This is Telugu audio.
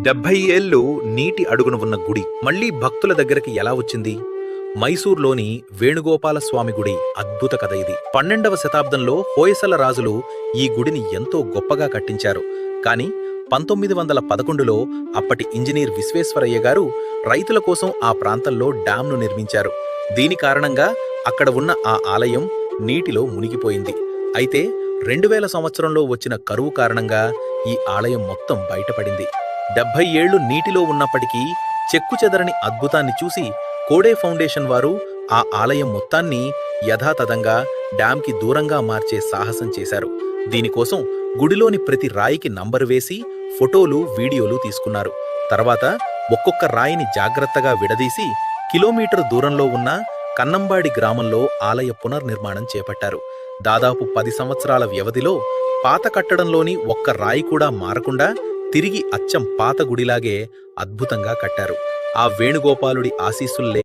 70 ఏళ్లు నీటి అడుగున ఉన్న గుడి మళ్లీ భక్తుల దగ్గరికి ఎలా వచ్చింది? మైసూర్లోని వేణుగోపాల స్వామి గుడి అద్భుత కథ ఇది. 12వ శతాబ్దంలో హోయసల రాజులు ఈ గుడిని ఎంతో గొప్పగా కట్టించారు. కానీ 1911లో అప్పటి ఇంజనీర్ విశ్వేశ్వరయ్య గారు రైతుల కోసం ఆ ప్రాంతంలో డ్యాంను నిర్మించారు. దీని కారణంగా అక్కడ ఉన్న ఆ ఆలయం నీటిలో మునిగిపోయింది. అయితే 2000 సంవత్సరంలో వచ్చిన కరువు కారణంగా ఈ ఆలయం మొత్తం బయటపడింది. 70 ఏళ్లు నీటిలో ఉన్నప్పటికీ చెక్కుచెదరని అద్భుతాన్ని చూసి కోడే ఫౌండేషన్ వారు ఆ ఆలయం మొత్తాన్ని యథాతథంగా డ్యాంకి దూరంగా మార్చే సాహసం చేశారు. దీనికోసం గుడిలోని ప్రతి రాయికి నంబరు వేసి ఫోటోలు, వీడియోలు తీసుకున్నారు. తర్వాత ఒక్కొక్క రాయిని జాగ్రత్తగా విడదీసి కిలోమీటరు దూరంలో ఉన్న కన్నంబాడి గ్రామంలో ఆలయ పునర్నిర్మాణం చేపట్టారు. దాదాపు 10 సంవత్సరాల వ్యవధిలో పాత కట్టడంలోని ఒక్క రాయి కూడా మారకుండా తిరిగి అచ్చం పాత గుడిలాగే అద్భుతంగా కట్టారు. ఆ వేణుగోపాలుడి ఆశీస్సుల్లే